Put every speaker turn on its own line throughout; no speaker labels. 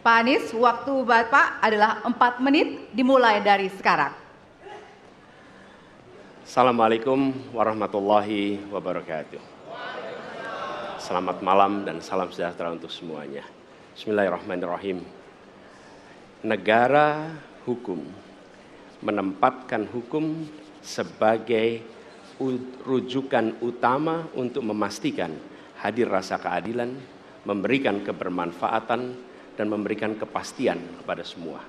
Pak Anies, waktu Bapak adalah 4 menit dimulai dari sekarang.
Assalamualaikum warahmatullahi wabarakatuh. Selamat malam dan salam sejahtera untuk semuanya. Bismillahirrahmanirrahim. Negara hukum menempatkan hukum sebagai rujukan utama untuk memastikan hadir rasa keadilan, memberikan kebermanfaatan, dan memberikan kepastian kepada semua.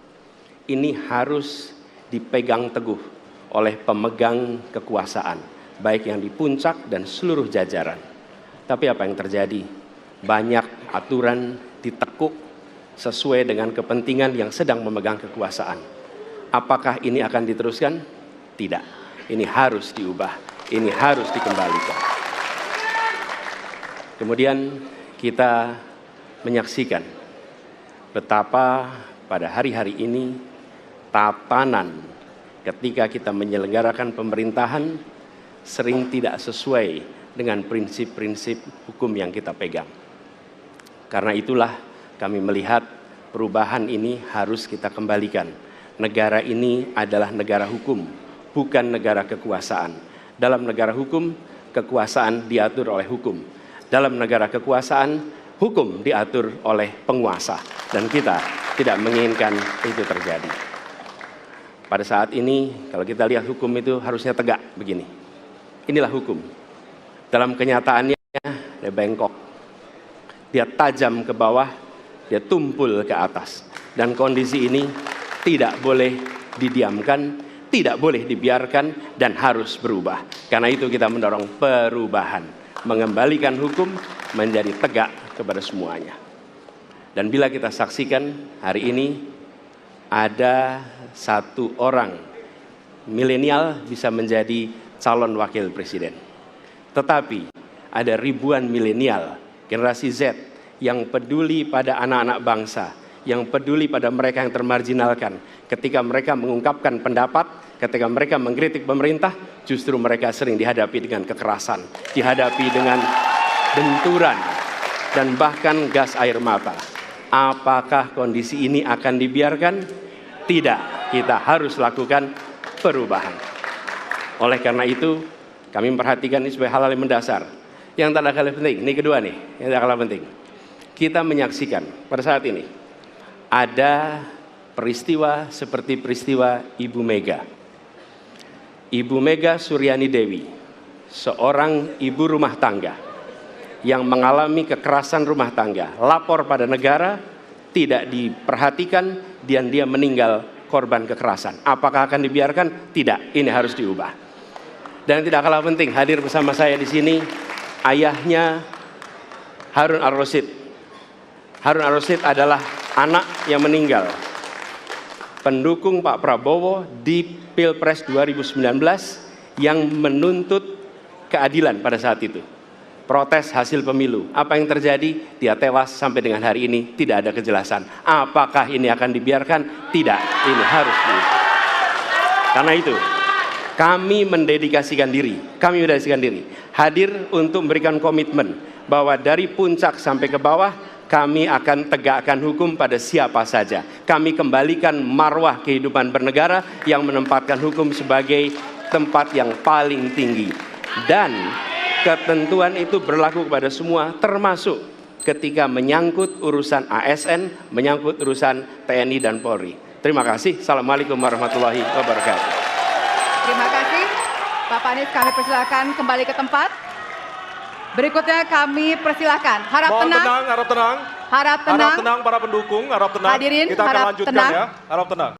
Ini harus dipegang teguh oleh pemegang kekuasaan, baik yang di puncak dan seluruh jajaran. Tapi apa yang terjadi? Banyak aturan ditekuk sesuai dengan kepentingan yang sedang memegang kekuasaan. Apakah ini akan diteruskan? Tidak. Ini harus diubah. Ini harus dikembalikan. Kemudian kita menyaksikan betapa pada hari-hari ini tatanan ketika kita menyelenggarakan pemerintahan sering tidak sesuai dengan prinsip-prinsip hukum yang kita pegang. Karena itulah kami melihat perubahan ini harus kita kembalikan. Negara ini adalah negara hukum, bukan negara kekuasaan. Dalam negara hukum, kekuasaan diatur oleh hukum. Dalam negara kekuasaan, hukum diatur oleh penguasa. Dan kita tidak menginginkan itu terjadi. Pada saat ini, kalau kita lihat hukum itu harusnya tegak begini. Inilah hukum. Dalam kenyataannya, dia bengkok. Dia tajam ke bawah, dia tumpul ke atas. Dan kondisi ini tidak boleh didiamkan, tidak boleh dibiarkan, dan harus berubah. Karena itu kita mendorong perubahan. Mengembalikan hukum menjadi tegak kepada semuanya. Dan bila kita saksikan hari ini, ada satu orang milenial bisa menjadi calon wakil presiden. Tetapi ada ribuan milenial, generasi Z, yang peduli pada anak-anak bangsa, yang peduli pada mereka yang termarginalkan. Ketika mereka mengungkapkan pendapat, ketika mereka mengkritik pemerintah, justru mereka sering dihadapi dengan kekerasan, dihadapi dengan benturan, dan bahkan gas air mata. Apakah kondisi ini akan dibiarkan? Tidak, kita harus lakukan perubahan. Oleh karena itu, kami memperhatikan ini sebagai hal yang mendasar. Yang tak kalah penting, ini kedua nih, yang tak kalah penting. Kita menyaksikan pada saat ini, ada peristiwa seperti peristiwa Ibu Mega. Ibu Mega Suryani Dewi, seorang ibu rumah tangga yang mengalami kekerasan rumah tangga, lapor pada negara, tidak diperhatikan, dan dia meninggal korban kekerasan. Apakah akan dibiarkan? Tidak, ini harus diubah. Dan tidak kalah penting, hadir bersama saya di sini, ayahnya Harun Ar-Rasyid. Harun Ar-Rasyid adalah anak yang meninggal, pendukung Pak Prabowo di Pilpres 2019 yang menuntut keadilan pada saat itu. Protes hasil pemilu. Apa yang terjadi? Dia tewas sampai dengan hari ini tidak ada kejelasan. Apakah ini akan dibiarkan? Tidak. Ini harus diubah. Karena itu, kami mendedikasikan diri. Hadir untuk memberikan komitmen bahwa dari puncak sampai ke bawah, kami akan tegakkan hukum pada siapa saja. Kami kembalikan marwah kehidupan bernegara yang menempatkan hukum sebagai tempat yang paling tinggi. Dan ketentuan itu berlaku kepada semua, termasuk ketika menyangkut urusan ASN, menyangkut urusan TNI dan Polri. Terima kasih. Assalamualaikum warahmatullahi wabarakatuh.
Terima kasih. Bapak Anies, kami persilakan kembali ke tempat. Berikutnya kami persilakan. Harap tenang.
Harap tenang.
Harap tenang.
Harap tenang para pendukung, harap tenang.
Hadirin,
kita akan
harap
lanjutkan
tenang.
ya. Harap tenang.